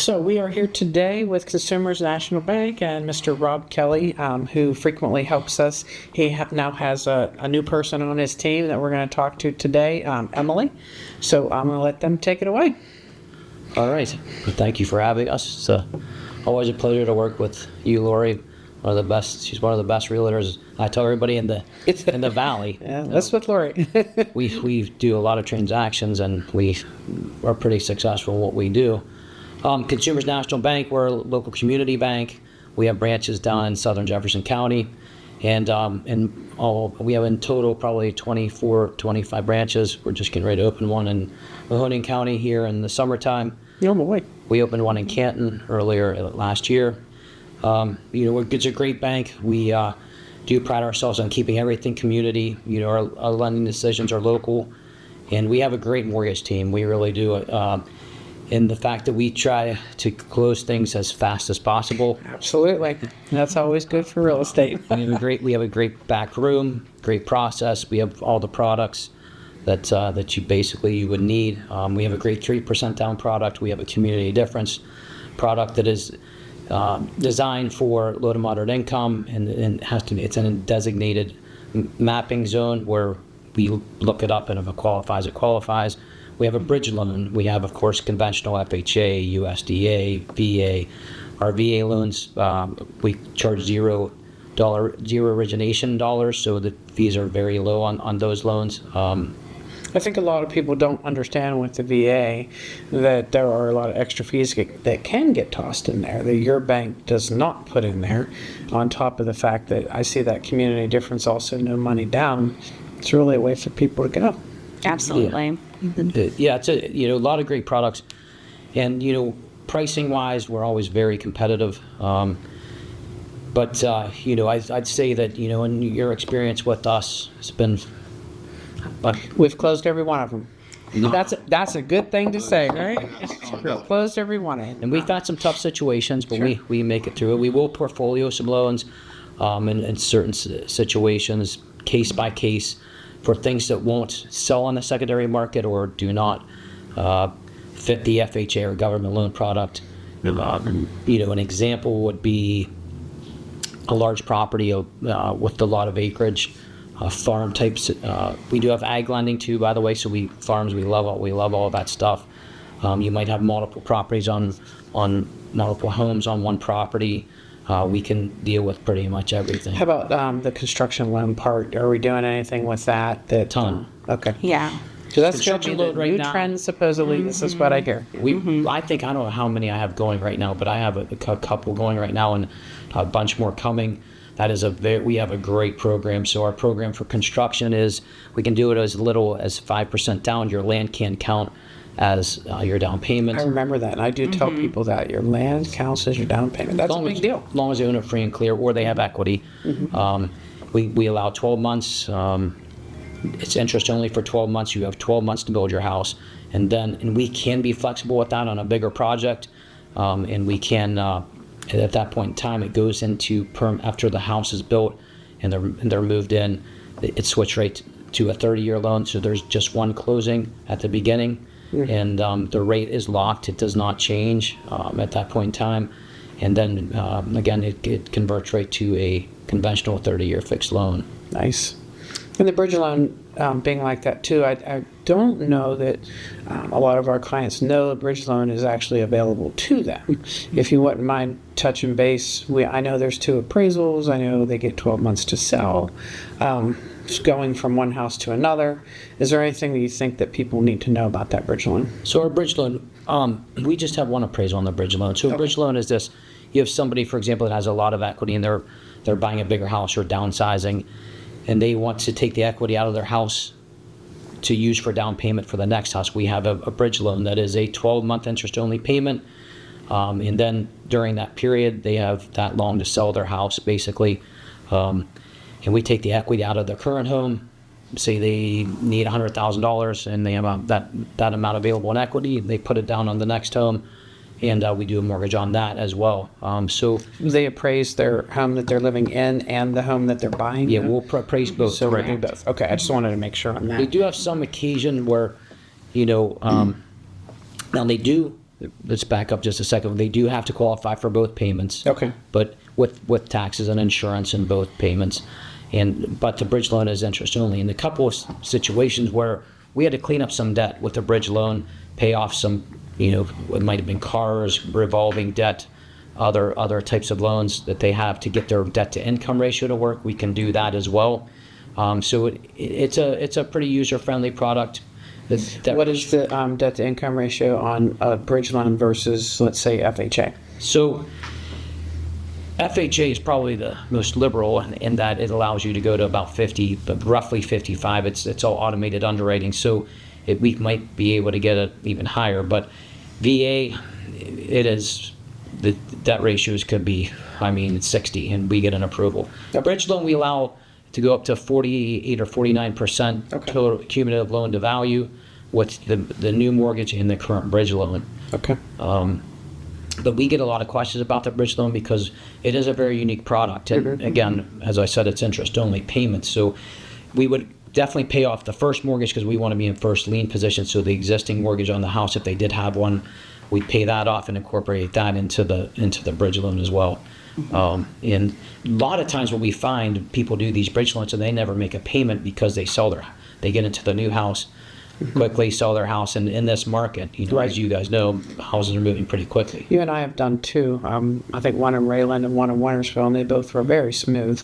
So we are here today with Consumers National Bank and Mr. Rob Kelly, who frequently helps us. He now has a new person on his team that we're going to talk to today, Emily. So I'm going to let them take it away. All right. Well, thank you for having us. It's always a pleasure to work with you, Lorrie. One of the best. She's one of the best realtors. I tell everybody in the valley. Yeah, that's with Lorrie. we do a lot of transactions, and we are pretty successful in what we do. Consumers National Bank, we're a local community bank. We have branches down in southern Jefferson County, and we have in total probably 24, 25 branches. We're just getting ready to open one in Mahoning County here in the summertime. Oh boy. We opened one in Canton earlier last year. It's a great bank. We do pride ourselves on keeping everything community. Our lending decisions are local, and we have a great mortgage team. We really do. In the fact that we try to close things as fast as possible. Absolutely. That's always good for real estate. We have a great back room, great process. We have all the products that you would need. We have a great 3% down product. We have a community difference product that is designed for low to moderate income, and it's in a designated mapping zone where we look it up, and if it qualifies, it qualifies. We have a bridge loan. We have, of course, conventional FHA, USDA, VA. Our VA loans, we charge zero origination dollars, so the fees are very low on those loans. I think a lot of people don't understand with the VA that there are a lot of extra fees that can get tossed in there that your bank does not put in there, on top of the fact that I see that community difference also, no money down. It's really a way for people to go. Absolutely. Yeah, it's a lot of great products, and pricing wise, we're always very competitive. But I'd say that in your experience with us, it's been. We've closed every one of them. That's a good thing to say, right? We've closed every one of them. And we've had some tough situations, but sure, we make it through it. We will portfolio some loans in certain situations, case by case, for things that won't sell on the secondary market or do not fit the FHA or government loan product. An example would be a large property with a lot of acreage, farm types. We do have ag lending too, by the way. So we love all of that stuff. You might have multiple properties on multiple homes on one property. We can deal with pretty much everything. How about the construction loan part? Are we doing anything with that? Ton. Okay. Yeah. So that's going to be the right new now. trend, supposedly. Mm-hmm. This is what I hear. I think, I don't know how many I have going right now, but I have a couple going right now and a bunch more coming. That is we have a great program. So our program for construction is, we can do it as little as 5% down. Your land can count as your down payment. I remember that, and I do tell people that your land counts as your down payment. That's a big deal. As long as they own it free and clear, or they have equity. We allow 12 months. It's interest only for 12 months. You have 12 months to build your house, and we can be flexible with that on a bigger project, and we can. At that point in time, it goes into after the house is built and they're moved in. It's switched right to a 30-year loan. So there's just one closing at the beginning, and the rate is locked. It does not change at that point in time, and then again it converts right to a conventional 30-year fixed loan. Nice. And the bridge loan being like that too, I don't know that a lot of our clients know the bridge loan is actually available to them. If you wouldn't mind touching base, I know there's 2 appraisals. I know they get 12 months to sell. Just going from one house to another. Is there anything that you think that people need to know about that bridge loan? So our bridge loan, we just have one appraisal on the bridge loan. So a bridge loan is this: you have somebody, for example, that has a lot of equity and they're buying a bigger house or downsizing, and they want to take the equity out of their house to use for down payment for the next house. We have a bridge loan that is a 12-month interest-only payment, and then during that period, they have that long to sell their house, basically. And we take the equity out of their current home. Say they need $100,000 and they have that amount available in equity. They put it down on the next home, and we do a mortgage on that as well. So they appraise their home that they're living in and the home that they're buying? Yeah, we'll appraise both. So we do both. Okay, I just wanted to make sure on that. We do have some occasion where, now they do let's back up just a second. They do have to qualify for both payments. Okay. But with taxes and insurance in both payments. But the bridge loan is interest only. In a couple of situations where we had to clean up some debt with the bridge loan, pay off some, it might have been cars, revolving debt, other types of loans that they have to get their debt to income ratio to work. We can do that as well. So it's a pretty user-friendly product. What is the debt to income ratio on a bridge loan versus, let's say, FHA? So FHA is probably the most liberal in that it allows you to go to about 50, but roughly 55. It's all automated underwriting, so we might be able to get it even higher. But VA, the debt ratios could be, 60, and we get an approval. Yep. Bridge loan, we allow to go up to 48 or 49% total cumulative loan to value with the new mortgage and the current bridge loan. Okay. But we get a lot of questions about the bridge loan because it is a very unique product. And again, as I said, it's interest only payments. So we would definitely pay off the first mortgage because we want to be in first lien position. So the existing mortgage on the house, if they did have one, we'd pay that off and incorporate that into the bridge loan as well. And a lot of times what we find, people do these bridge loans and they never make a payment because they get into the new house quickly, sell their house. And in this market, Right. as you guys know, houses are moving pretty quickly. You and I have done two. I think one in Rayland and one in Wintersville, and they both were very smooth.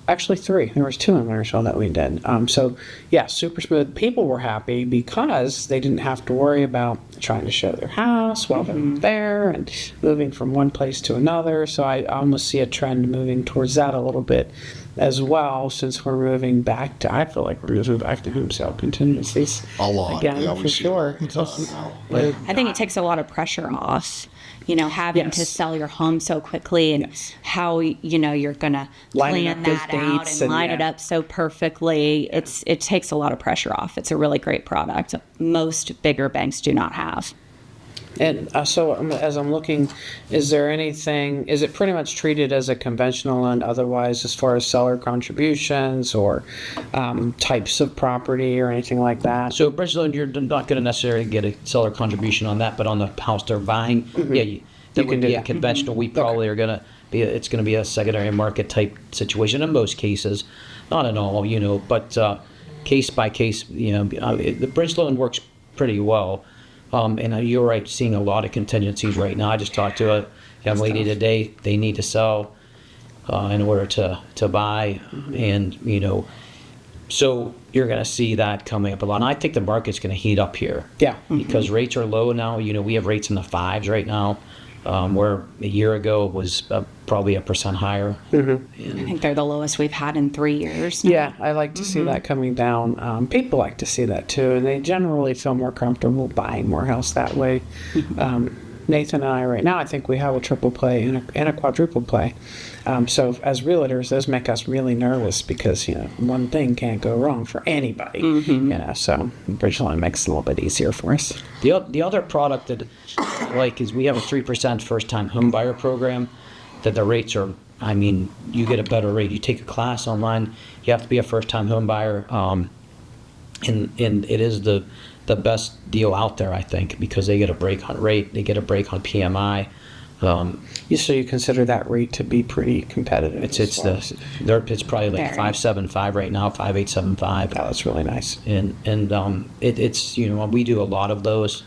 Actually, three. There was two in Wintersville that we did. So, yeah, super smooth. People were happy because they didn't have to worry about trying to show their house while they're there and moving from one place to another. So I almost see a trend moving towards that a little bit as well, since we're moving back to, I feel like we're going to move back to home sale contingencies. A lot. Again, Yeah, for we see sure. that all the time now. I think it takes a lot of pressure off, having Yes. to sell your home so quickly and Yes. how, you're going to Lining plan up those that out dates and and, line it yeah. up so perfectly. It takes a lot of pressure off. It's a really great product. Most bigger banks do not have. And so as I'm looking, is it pretty much treated as a conventional loan otherwise as far as seller contributions or types of property or anything like that? So bridge loan, you're not going to necessarily get a seller contribution on that, but on the house they're buying, that would can do be a that. conventional. We probably are going to be, it's going to be a secondary market type situation in most cases, not in all, but case by case, the bridge loan works pretty well. And you're right, seeing a lot of contingencies right now. I just talked to a young lady today. They need to sell in order to buy, and so you're going to see that coming up a lot. And I think the market's going to heat up here. Yeah. Because rates are low now. We have rates in the 5s right now, where a year ago it was probably 1% higher. I think they're the lowest we've had in 3 years. now. Yeah, I like to see that coming down. People like to see that too, and they generally feel more comfortable buying more house that way. Nathan and I right now, I think we have a triple play and a quadruple play. So as realtors, those make us really nervous because, one thing can't go wrong for anybody. So bridge loan makes it a little bit easier for us. The other product that I like is we have a 3% first-time home buyer program that the rates are, you get a better rate. You take a class online, you have to be a first-time home buyer, and it is the best deal out there, I think, because they get a break on rate, they get a break on PMI. So you consider that rate to be pretty competitive? It's probably like Very. 5.75 right now, 5.875. Oh, that's really nice. And it's we do a lot of those.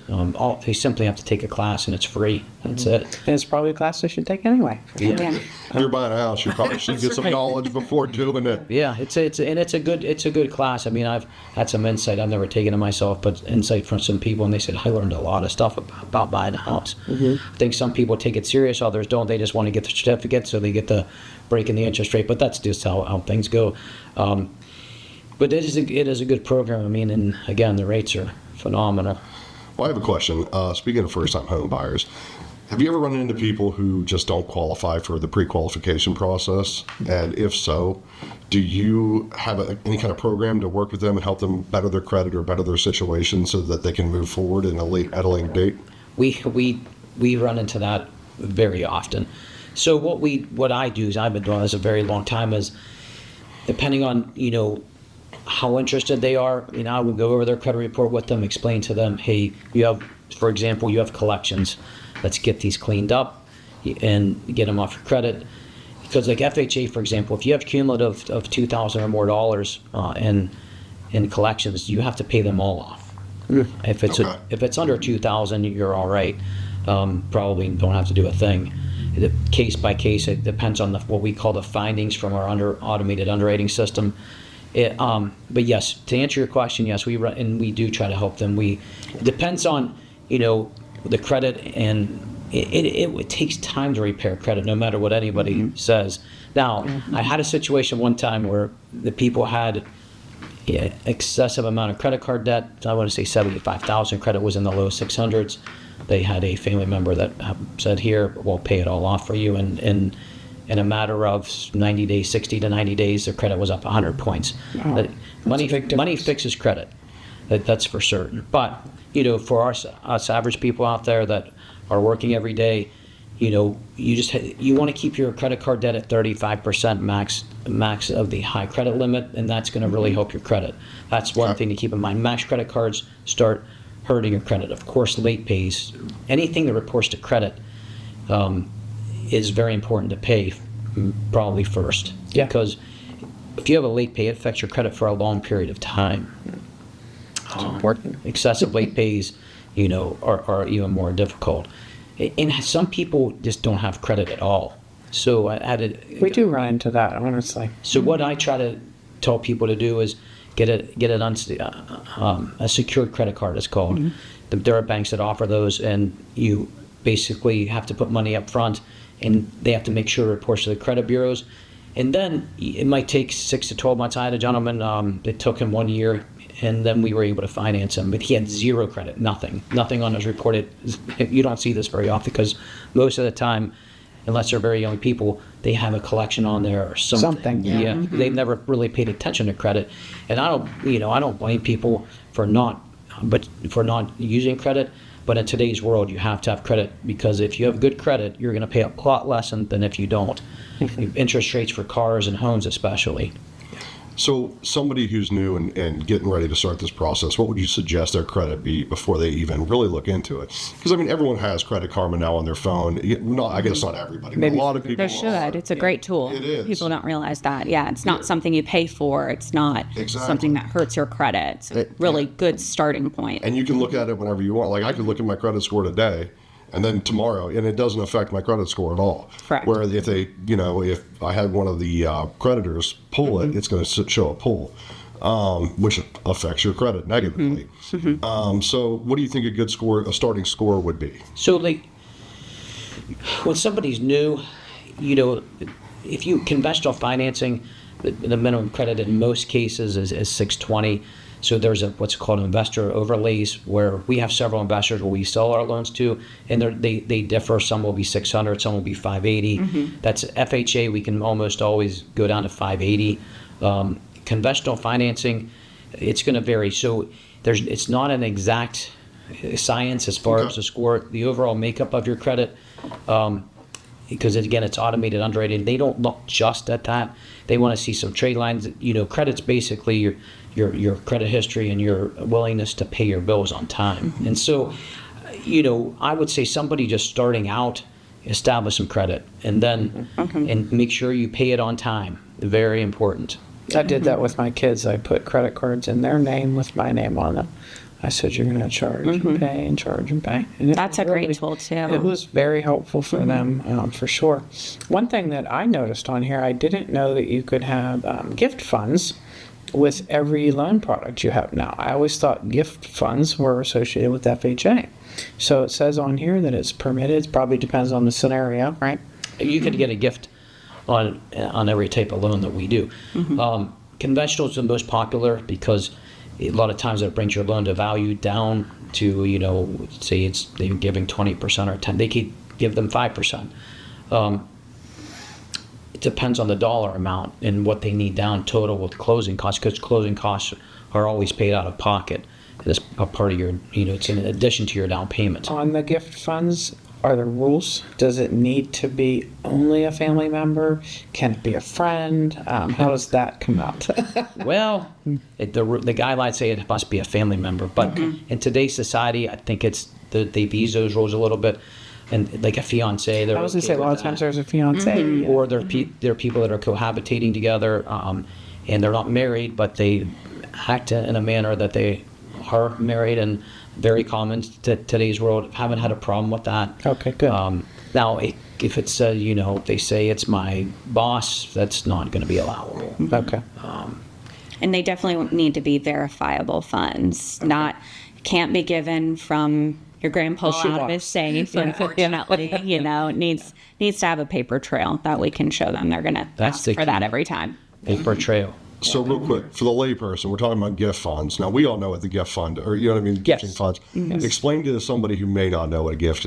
They simply have to take a class and it's free. That's it. And it's probably a class they should take anyway. Yeah. If you're buying a house, you probably should get some knowledge before doing it. Yeah, it's a good class. I've had some insight. I've never taken it myself, but insight from some people, and they said I learned a lot of stuff about buying a house. I think some people take it serious, others don't. They just want to get the certificate so they get the break in the interest rate. But that's just how things go. But it is a good program. And again, the rates are phenomenal. Well, I have a question. Speaking of first-time home buyers, have you ever run into people who just don't qualify for the pre-qualification process? And if so, do you have any kind of program to work with them and help them better their credit or better their situation so that they can move forward at a later date? We run into that very often. So what I do is, I've been doing this a very long time, is depending on how interested they are, I would go over their credit report with them, explain to them, hey, you have for example, you have collections. Let's get these cleaned up and get them off your credit. Because like FHA, for example, if you have cumulative of $2,000 or more in collections, you have to pay them all off. If it's under $2,000, you're all right. Probably don't have to do a thing. Case by case, it depends on what we call the findings from our automated underwriting system. But yes, to answer your question, yes, we do try to help them. It depends on the credit, and it takes time to repair credit, no matter what anybody says. Now, I had a situation one time where the people had excessive amount of credit card debt. I want to say $75,000. Credit was in the low 600s. They had a family member that said, "Here, we'll pay it all off for you." And in a matter of 90 days, 60 to 90 days, their credit was up 100 points. Wow. Money fixes credit. That's for certain. But for us average people out there that are working every day, you want to keep your credit card debt at 35% max of the high credit limit, and that's going to really help your credit. That's one thing to keep in mind. Max credit cards start hurting your credit. Of course, late pays, anything that reports to credit, is very important to pay, probably first. Yeah. Because if you have a late pay, it affects your credit for a long period of time. It's important. Excessive late pays, are even more difficult. And some people just don't have credit at all. So We do run into that, honestly. So what I try to tell people to do is get a secured credit card, it's called. There are banks that offer those, and you basically have to put money up front, and they have to make sure it reports to the credit bureaus. And then it might take 6 to 12 months. I had a gentleman, it took him 1 year, and then we were able to finance him. But he had zero credit, nothing on his reported. You don't see this very often because most of the time, unless they're very young people, they have a collection on there or something. Yeah. They've never really paid attention to credit. And I don't blame people for not using credit. But in today's world, you have to have credit, because if you have good credit, you're going to pay a lot less than if you don't. Interest rates for cars and homes especially. So somebody who's new and getting ready to start this process, what would you suggest their credit be before they even really look into it? Because, everyone has Credit Karma now on their phone. I guess not everybody, but a lot of people There should. It's a great tool. It is. People don't realize that. Yeah, it's not something you pay for. It's not something that hurts your credit. It's a really good starting point. And you can look at it whenever you want. Like, I could look at my credit score today, and then tomorrow, and it doesn't affect my credit score at all. Correct. Where if they, if I had one of the creditors pull it, it's going to show a pull, which affects your credit negatively. So what do you think a starting score would be? So when somebody's new, if you conventional financing, the minimum credit in most cases is 620. So there's what's called investor overlays, where we have several investors where we sell our loans to, and they differ. Some will be 600, some will be 580. That's FHA. We can almost always go down to 580. Conventional financing, it's going to vary. So it's not an exact science as far as the score. The overall makeup of your credit, because again, it's automated underwriting. They don't look just at that. They want to see some trade lines. Credit's basically your credit history and your willingness to pay your bills on time. And so, I would say somebody just starting out, establish some credit, and then and make sure you pay it on time. Very important. I did that with my kids. I put credit cards in their name with my name on them. I said, you're going to charge and pay and charge and pay. And That's a great tool, too. It was very helpful for them, for sure. One thing that I noticed on here, I didn't know that you could have gift funds with every loan product you have now. I always thought gift funds were associated with FHA. So it says on here that it's permitted. It probably depends on the scenario, right? You could get a gift on every type of loan that we do. Conventional is the most popular because a lot of times it brings your loan to value down to, say they're giving 20% or 10%. They could give them 5%. It depends on the dollar amount and what they need down total with closing costs, because closing costs are always paid out of pocket. It's a part of your, it's in addition to your down payment. On the gift funds, are there rules? Does it need to be only a family member? Can it be a friend? How does that come out? Well, the guidelines say it must be a family member, but in today's society, I think it's they've eased those rules a little bit, and like a fiance. I was gonna say a lot of times there's a fiance. or they're people that are cohabitating together, and they're not married, but they act in a manner that they are married, and very common to today's world. Haven't had a problem with that. Okay, good. Now, if it's they say it's my boss, that's not going to be allowable. Okay. And they definitely need to be verifiable funds, can't be given from your grandpa out of his safe, unfortunately. It needs to have a paper trail that we can show them. They're going to ask for that every time. Paper trail. So real quick, for the layperson, we're talking about gift funds. Now, we all know what the gift fund, or you know what I mean, gifting funds. Yes. Explain to somebody who may not know what a gift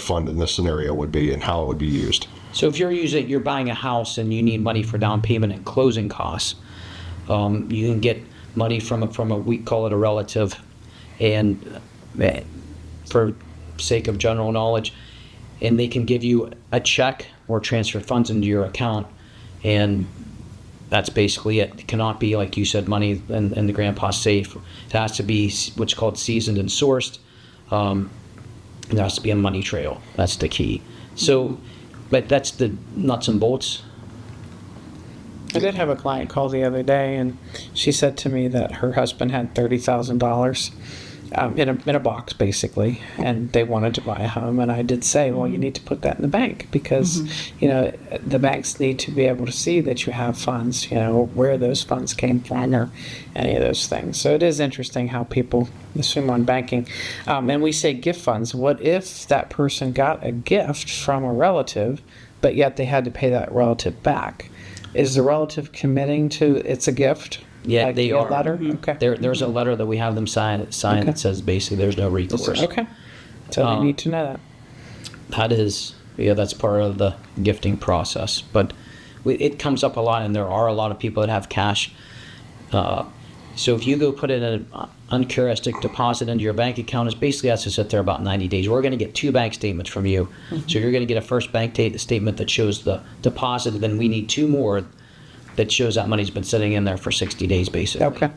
fund in this scenario would be and how it would be used. So if you're buying a house and you need money for down payment and closing costs, you can get money from we call it a relative, and for sake of general knowledge, and they can give you a check or transfer funds into your account, and that's basically it. It cannot be, like you said, money in the grandpa's safe. It has to be what's called seasoned and sourced. There has to be a money trail. That's the key. So, but that's the nuts and bolts. I did have a client call the other day, and she said to me that her husband had $30,000 in a box, basically, and they wanted to buy a home. And I did say, well, you need to put that in the bank because, the banks need to be able to see that you have funds, where those funds came from or any of those things. So it is interesting how people assume on banking. And we say gift funds. What if that person got a gift from a relative, but yet they had to pay that relative back? Is the relative committing to it's a gift? Yeah, like they a are. letter? Okay. There's a letter that we have them sign that says basically there's no recourse. Okay. So they need to know that. That's part of the gifting process. But it comes up a lot, and there are a lot of people that have cash. So if you go put in an uncharacteristic deposit into your bank account, it basically has to sit there about 90 days. We're going to get 2 bank statements from you. So you're going to get a first bank statement that shows the deposit, and then we need 2 more that shows that money's been sitting in there for 60 days, basically. Okay.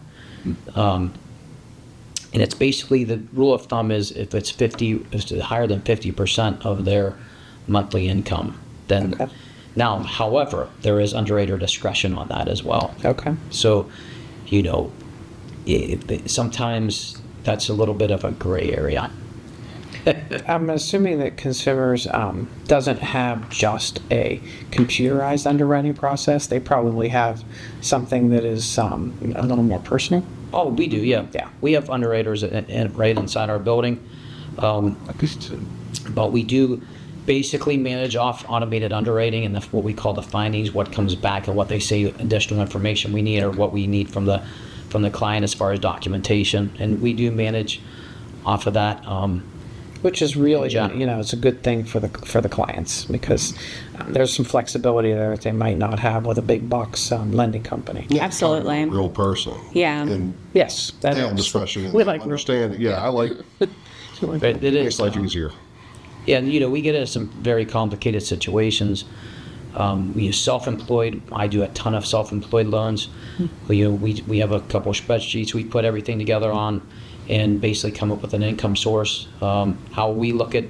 And it's basically, the rule of thumb is if it's higher than 50% of their monthly income, then. Okay. Now, however, there is underwriter discretion on that as well. Okay. So, sometimes that's a little bit of a gray area. I'm assuming that consumers doesn't have just a computerized underwriting process. They probably have something that is a little more personal. Oh, we do, yeah. Yeah. We have underwriters right inside our building. But we do basically manage off automated underwriting and what we call the findings, what comes back and what they say additional information we need or what we need from the client as far as documentation. And we do manage off of that. Which is really, it's a good thing for the clients because there's some flexibility there that they might not have with a big box lending company. Absolutely. Real person. Yeah. And Yes, they have discretion. We like understand. Yeah, I like. But it Makes is life easier. Yeah, and we get into some very complicated situations. We use self-employed. I do a ton of self-employed loans. We have a couple of spreadsheets we put everything together on, and basically come up with an income source. How we look at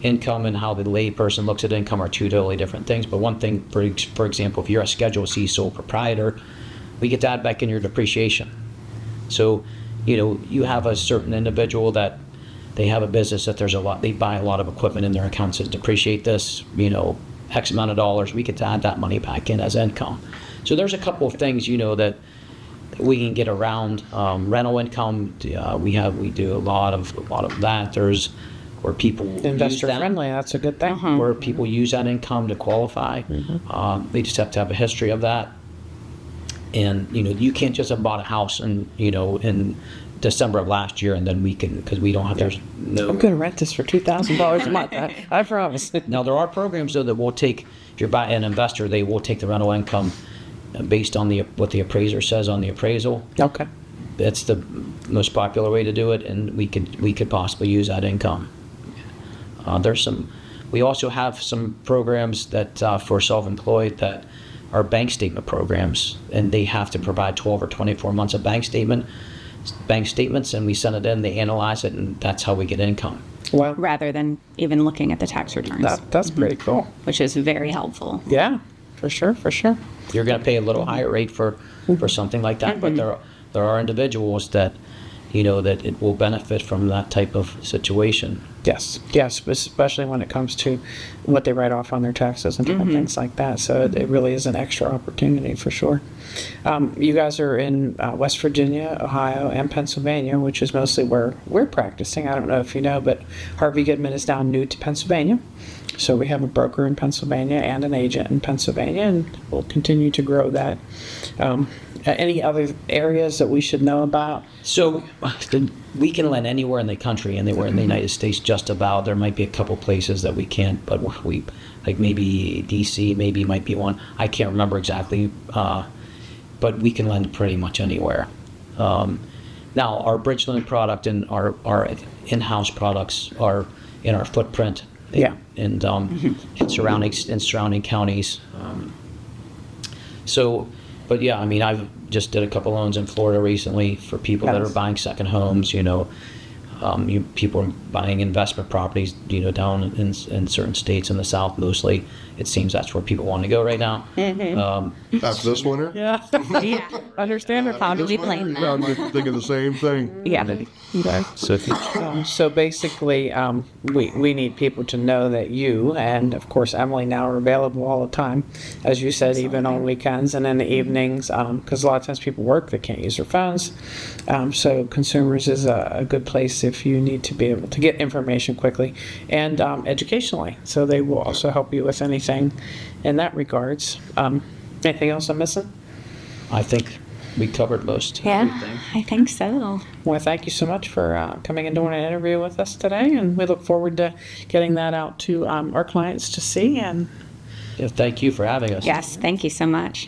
income and how the lay person looks at income are 2 totally different things. But one thing, for example, if you're a Schedule C sole proprietor, we get to add back in your depreciation. So, you have a certain individual that they have a business that they buy a lot of equipment in their account, says depreciate this, X amount of dollars, we get to add that money back in as income. So there's a couple of things, that we can get around. Rental income, we do a lot of that. There's where people investor use that, friendly. That's a good thing. where people use that income to qualify. They just have to have a history of that. And you can't just have bought a house and in December of last year and then because we don't have there's no. I'm going to rent this for $2,000 a month. I promise. Now there are programs though that will take, if you're buying an investor, they will take the rental income based on what the appraiser says on the appraisal. Okay. That's the most popular way to do it, and we could possibly use that income. We also have some programs that for self-employed that are bank statement programs, and they have to provide 12 or 24 months of bank statements, and we send it in, they analyze it, and that's how we get income. Well, rather than even looking at the tax returns, that's pretty cool. which is very helpful. Yeah, for sure, for sure. You're going to pay a little higher rate for something like that, but there are individuals that, you know, that it will benefit from that type of situation. Yes, yes, especially when it comes to what they write off on their taxes and different things like that. So it really is an extra opportunity for sure. You guys are in West Virginia, Ohio, and Pennsylvania, which is mostly where we're practicing. I don't know if you know, but Harvey Goodman is now new to Pennsylvania. So we have a broker in Pennsylvania and an agent in Pennsylvania, and we'll continue to grow that. Any other areas that we should know about? So we can lend anywhere in the country, anywhere in the United States, just about. There might be a couple places that we can't, but we, like maybe DC, maybe might be one. I can't remember exactly, but we can lend pretty much anywhere. Now, our bridge loan product and our in-house products are in our footprint. Yeah. And in surrounding counties. But yeah, I mean, I've just did a couple loans in Florida recently for people that are buying second homes. You know, people are buying investment properties. You know, down in certain states in the South, mostly. It seems that's where people want to go right now. After this winter? Yeah. Yeah, Understand it. we blame them. I'm thinking the same thing. Yeah. So basically, we need people to know that you and, of course, Emily now are available all the time. As you said, even on weekends and in the evenings, because a lot of times people work, they can't use their phones. So Consumers is a good place if you need to be able to get information quickly and educationally. So they will also help you with anything in that regards. Anything else I'm missing? I think we covered most. Yeah, everything. I think so. Well, thank you so much for coming and doing an interview with us today, and we look forward to getting that out to our clients to see. And Yeah, thank you for having us. Yes, thank you so much.